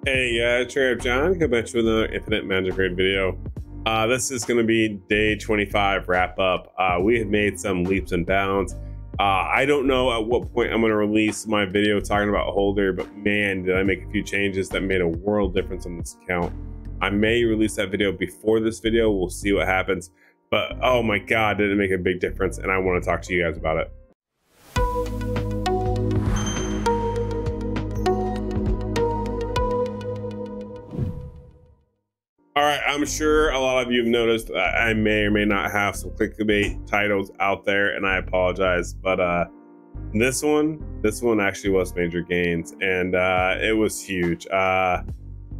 Hey, Trap John, come back to another Infinite Magicraid video. This is going to be day 25 wrap up. We have made some leaps and bounds. I don't know at what point I'm going to release my video talking about Holder, but man, did I make a few changes that made a world difference on this account. I may release that video before this video. We'll see what happens. But oh my God, did it make a big difference? And I want to talk to you guys about it. All right, I'm sure a lot of you have noticed I may or may not have some clickbait titles out there, and I apologize. But this one actually was major gains, and it was huge.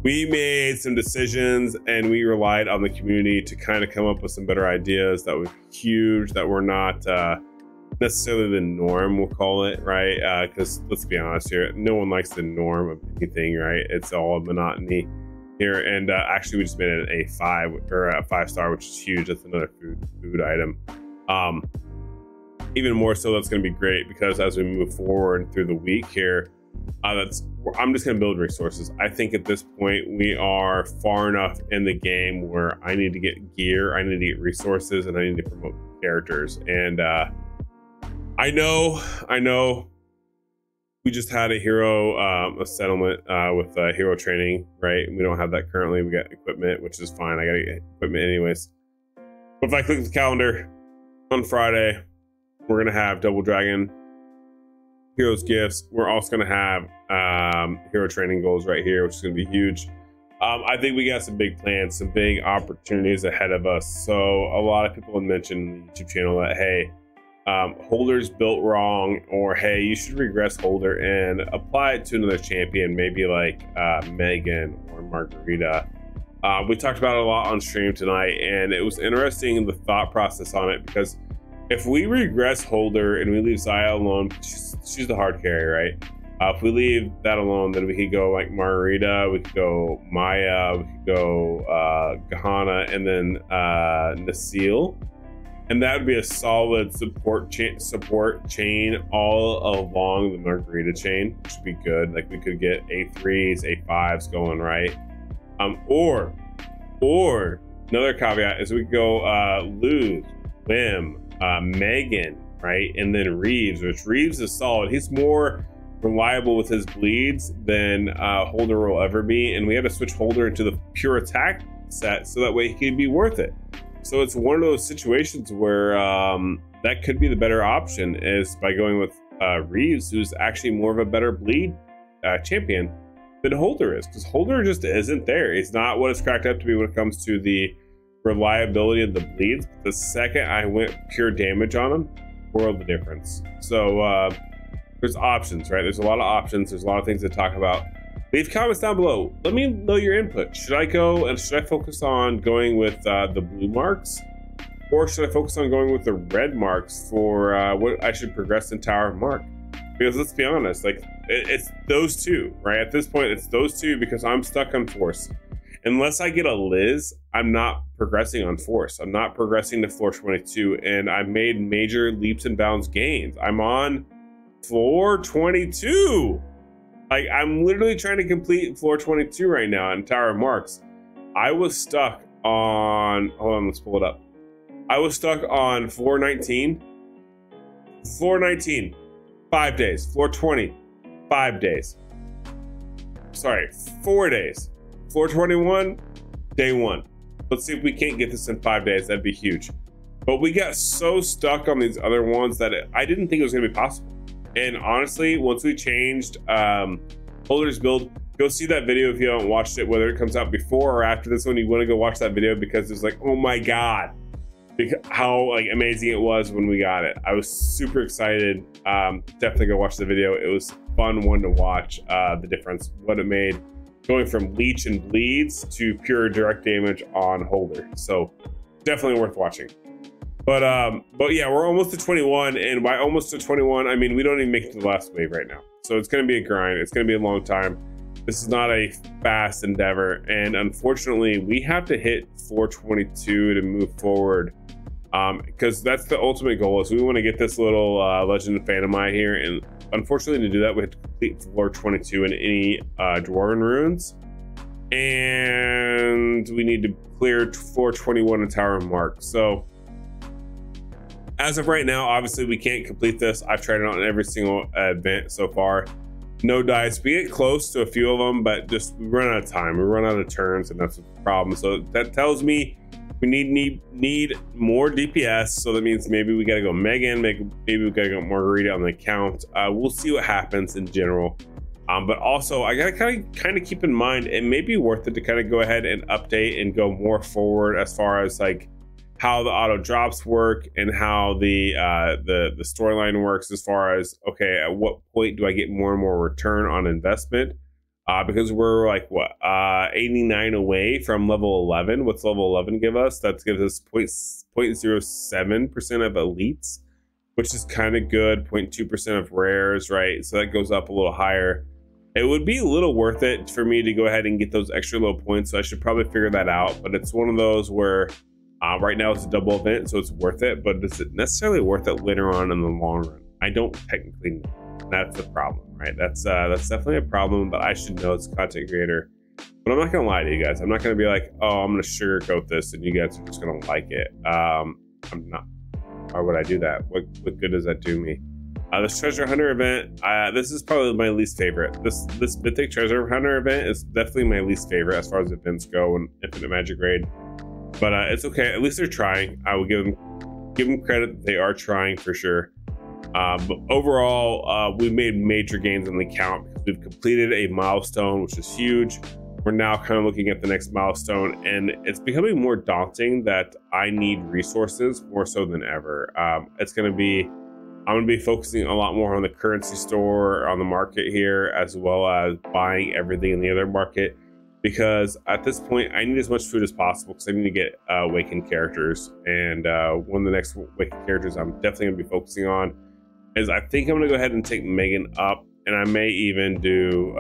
We made some decisions, and we relied on the community to kind of come up with some better ideas that were huge, that were not necessarily the norm, we'll call it, right? Because let's be honest here, no one likes the norm of anything, right? It's all monotony here. And actually we just made it a 5 or a 5-star, which is huge. That's another food item. Even more so, that's going to be great because as we move forward through the week here, I'm just going to build resources. I think at this point we are far enough in the game where I need to get gear, I need to get resources, and I need to promote characters. And I know we just had a hero a settlement with hero training, right? We don't have that currently. We got equipment, which is fine. I gotta get equipment anyways. But if I click the calendar on Friday, we're gonna have Double Dragon heroes gifts. We're also gonna have hero training goals right here, which is gonna be huge. I think we got some big plans, some big opportunities ahead of us. So a lot of people have mentioned on the YouTube channel that, hey, Holder's built wrong, or hey, you should regress Holder and apply it to another champion, maybe like Megan or Margarita. We talked about it a lot on stream tonight, and it was interesting, the thought process on it, because if we regress Holder and we leave Zaya alone, she's the hard carry, right? If we leave that alone, then we could go like Margarita, we could go Maya, we could go Gahana, and then Nasil. And that would be a solid support chain all along the Margarita chain, which would be good. Like we could get A3s, A5s going, right? Or another caveat is we could go Luz, Wim, Megan, right? And then Reeves, which Reeves is solid. He's more reliable with his bleeds than Holder will ever be. And we had to switch Holder into the pure attack set so that way he could be worth it. So it's one of those situations where that could be the better option, is by going with Reeves, who's actually more of a better bleed champion than Holder is, because Holder just isn't there. He's not what it's cracked up to be when it comes to the reliability of the bleeds. The second I went pure damage on him, world of difference. So there's options, right? There's a lot of options. There's a lot of things to talk about. Leave comments down below. Let me know your input. Should I focus on going with the blue marks, or should I focus on going with the red marks for what I should progress in Tower of Mark? Because let's be honest, like it's those two, right? At this point, it's those two, because I'm stuck on Force. Unless I get a Liz, I'm not progressing on Force. I'm not progressing to floor 22, and I've made major leaps and bounds gains. I'm on floor 22. Like, I'm literally trying to complete floor 22 right now in Tower of Marks. I was stuck on, hold on, let's pull it up. I was stuck on floor 19. Floor 19, 5 days. Floor 20, 5 days. Sorry, 4 days. Floor 21, day 1. Let's see if we can't get this in 5 days. That'd be huge. But we got so stuck on these other ones that I didn't think it was gonna be possible. And honestly, once we changed Holder's build, go see that video if you haven't watched it, whether it comes out before or after this one. You want to go watch that video, because it's like, oh my God, how like amazing it was when we got it. I was super excited. Definitely go watch the video. It was a fun one to watch, the difference, what it made going from leech and bleeds to pure direct damage on Holder. So definitely worth watching. But yeah, we're almost to 21, and by almost to 21, I mean we don't even make it to the last wave right now. So it's going to be a grind. It's going to be a long time. This is not a fast endeavor, and unfortunately, we have to hit 422 to move forward, because that's the ultimate goal. Is we want to get this little Legend of Phantomai here, and unfortunately, to do that, we have to complete floor 22 in any Dwarven runes. and we need to clear 421 a tower mark. So as of right now, obviously we can't complete this. I've tried it on every single event so far. No dice. We get close to a few of them, but just we run out of time. We run out of turns, and that's the problem. So that tells me we need more DPS. So that means maybe we got to go Megan. Maybe we got to go Margarita on the account. We'll see what happens in general. But also, I gotta kind of keep in mind it may be worth it to kind of go ahead and update and go more forward as far as like how the auto drops work and how the storyline works, as far as, okay, at what point do I get more and more return on investment? Because we're like, what, 89 away from level 11. What's level 11 give us? That gives us 0.07% of elites, which is kind of good. 0.2% of rares, right? So that goes up a little higher. It would be a little worth it for me to go ahead and get those extra low points, so I should probably figure that out. But it's one of those where right now it's a double event, so it's worth it, but is it necessarily worth it later on in the long run? I don't technically know. That's the problem, right? That's definitely a problem, but I should know as a content creator. But I'm not gonna lie to you guys. I'm not gonna be like, oh, I'm gonna sugarcoat this and you guys are just gonna like it. I'm not. Why would I do that? What good does that do me? This treasure hunter event, this is probably my least favorite. This mythic treasure hunter event is definitely my least favorite as far as events go in Infinite Magicraid. But it's okay. At least they're trying. I will give them credit. They are trying for sure. But overall, we've made major gains on the count because we've completed a milestone, which is huge. We're now kind of looking at the next milestone, and it's becoming more daunting that I need resources more so than ever. I'm going to be focusing a lot more on the currency store, on the market here, as well as buying everything in the other market. Because at this point, I need as much food as possible because I need to get awakened characters. And one of the next awakened characters I'm definitely going to be focusing on is, I think I'm going to go ahead and take Megan up. And I may even do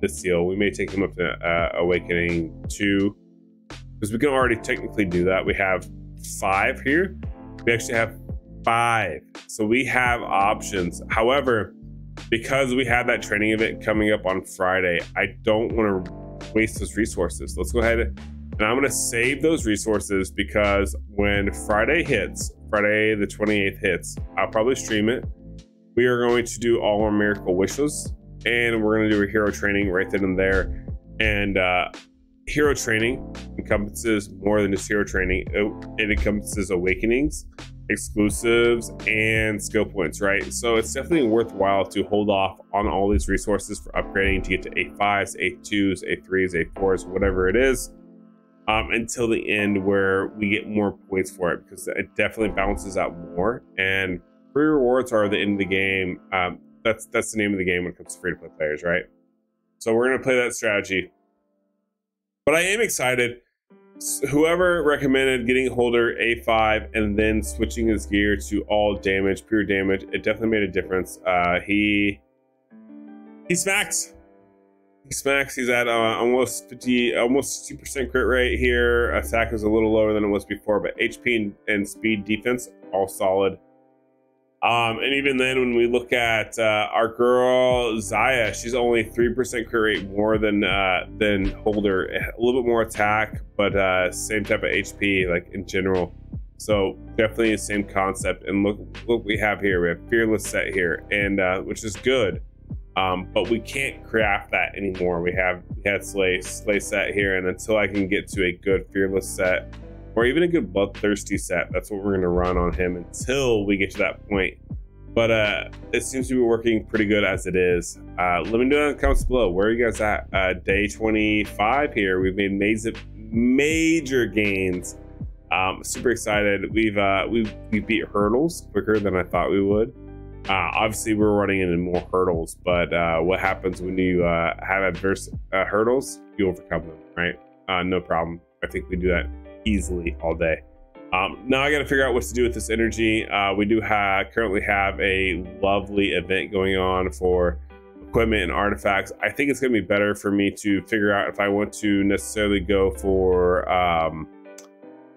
the seal. We may take him up to Awakening 2. Because we can already technically do that. We have 5 here. We actually have 5. So we have options. However, because we have that training event coming up on Friday, I don't want to waste those resources. Let's go ahead and I'm going to save those resources, because when Friday the 28th hits, I'll probably stream it. We are going to do all our miracle wishes, and we're going to do a hero training right then and there. And hero training encompasses more than just hero training. It encompasses awakenings, exclusives, and skill points, right? So it's definitely worthwhile to hold off on all these resources for upgrading to get to A5s, A2s, A3s, A4s, whatever it is, until the end where we get more points for it, because it definitely balances out more. And free rewards are the end of the game. That's the name of the game when it comes to free-to-play players, right? So we're going to play that strategy. But I am excited. Whoever recommended getting Holder A5 and then switching his gear to all damage, pure damage, it definitely made a difference. He smacks. He smacks. He's at almost 60% crit rate here. Attack is a little lower than it was before, but HP and speed, defense, all solid. And even then, when we look at our girl Zaya, she's only 3% crit rate more than Holder. A little bit more attack, but same type of HP, like in general. So definitely the same concept. And look what we have here. We have Fearless set here, and which is good. But we can't craft that anymore. We had Slay set here, and until I can get to a good Fearless set, or even a good Bloodthirsty set, that's what we're going to run on him until we get to that point. But it seems to be working pretty good as it is. Let me know in the comments below, where are you guys at? Day 25 here. We've made major gains. Super excited. We beat hurdles quicker than I thought we would. Obviously, we're running into more hurdles, but what happens when you have adverse hurdles? You overcome them, right? No problem. I think we do that easily all day. Now I got to figure out what to do with this energy. We do currently have a lovely event going on for equipment and artifacts. I think it's going to be better for me to figure out if I want to necessarily go for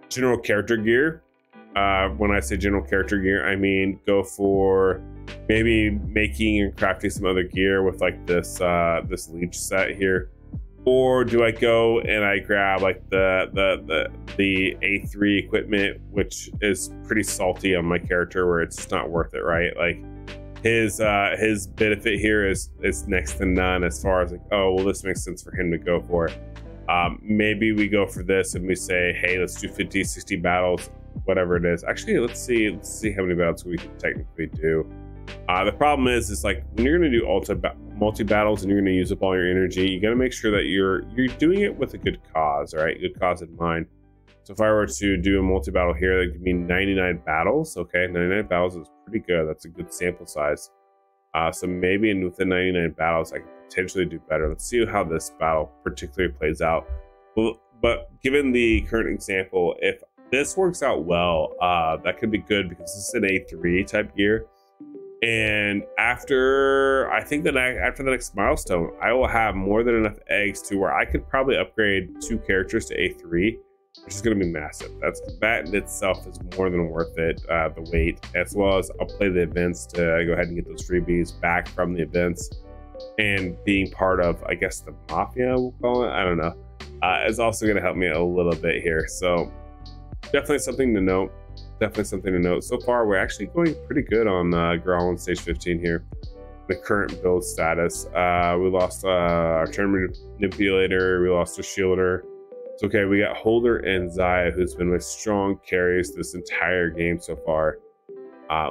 general character gear. When I say general character gear, I mean go for maybe making and crafting some other gear with like this leech set here. Or do I go and I grab like the A3 equipment, which is pretty salty on my character, where it's just not worth it, right? Like his benefit here is next to none as far as like, oh well, this makes sense for him to go for it. Maybe we go for this and we say, hey, let's do 50, 60 battles, whatever it is. Actually, let's see how many battles we can technically do. The problem is like when you're going to do multi-battles and you're going to use up all your energy, you got to make sure that you're doing it with a good cause, right? Good cause in mind. So if I were to do a multi-battle here, that could mean 99 battles. Okay, 99 battles is pretty good. That's a good sample size. So maybe within 99 battles, I could potentially do better. Let's see how this battle particularly plays out. Well, but given the current example, if this works out well, that could be good because this is an A3 type gear. And after the next milestone, I will have more than enough eggs to where I could probably upgrade 2 characters to A3, which is going to be massive. That in itself is more than worth it, the wait, as well as I'll play the events to go ahead and get those freebies back from the events. And being part of, I guess, the mafia, we'll call it, I don't know, is also going to help me a little bit here. So definitely something to note. So far, we're actually going pretty good on Growl on stage 15 here. The current build status. We lost our turn manipulator. We lost our shielder. It's okay. We got Holder and Zaya, who's been my strong carries this entire game so far.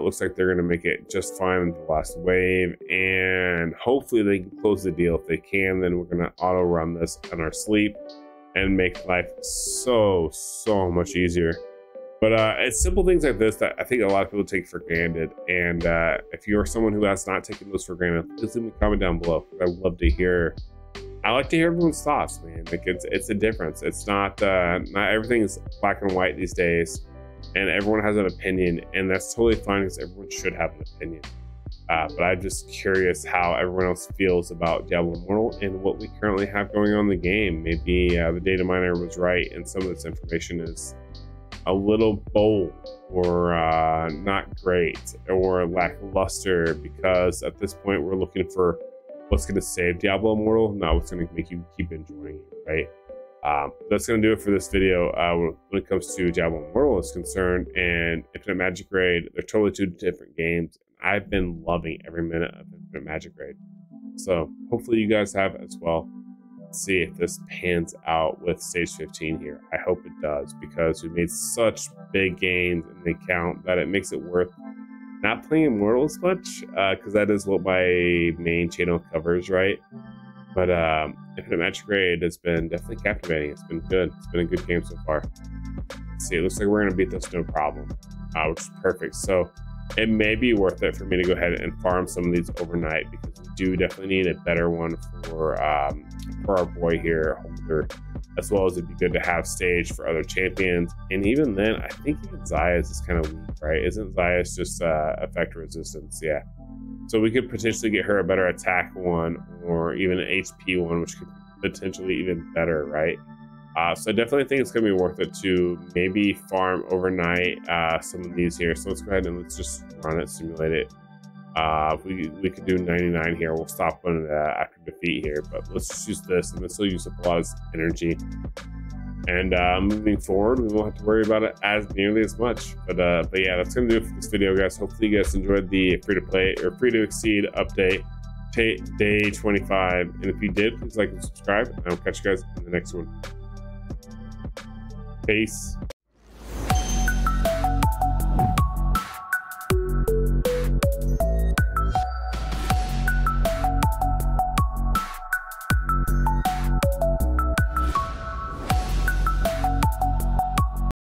Looks like they're going to make it just fine in the last wave, and hopefully they can close the deal. If they can, then we're going to auto run this in our sleep and make life so much easier. But it's simple things like this that I think a lot of people take for granted. And if you're someone who has not taken those for granted, please leave me a comment down below. I would love to hear. I like to hear everyone's thoughts, man. Like it's a difference. It's not everything is black and white these days, and everyone has an opinion, and that's totally fine because everyone should have an opinion. But I'm just curious how everyone else feels about Diablo Immortal and what we currently have going on in the game. Maybe the data miner was right, and some of this information is a little bold or not great or lackluster, because at this point we're looking for what's going to save Diablo Immortal, not what's going to make you keep enjoying it, right? That's going to do it for this video when it comes to Diablo Immortal is concerned, and Infinite Magicraid. They're totally 2 different games. I've been loving every minute of Infinite Magicraid, so hopefully you guys have as well. See if this pans out with stage 15 here. I hope it does, because we made such big gains in the account that it makes it worth not playing Immortal as much, because that is what my main channel covers, right? But Infinite Magicraid has been definitely captivating. It's been good. It's been a good game so far. Let's see, it looks like we're gonna beat this no problem, which is perfect. So it may be worth it for me to go ahead and farm some of these overnight, because we do definitely need a better one for our boy here, Holder, as well as it'd be good to have stage for other champions. And even then, I think even Zaya's is kind of weak, right? Isn't Zaya's just effect resistance? Yeah. So we could potentially get her a better attack one, or even an HP one, which could potentially even better, right? So I definitely think it's going to be worth it to maybe farm overnight some of these here. So let's go ahead and let's just run it, simulate it. We could do 99 here. We'll stop one after defeat here, but let's just use this, and this will use up a lot of energy. And moving forward, we won't have to worry about it as nearly as much. But yeah, that's going to do it for this video, guys. Hopefully you guys enjoyed the free-to-play or free-to-exceed update day 25. And if you did, please like and subscribe, and I'll catch you guys in the next one. Peace.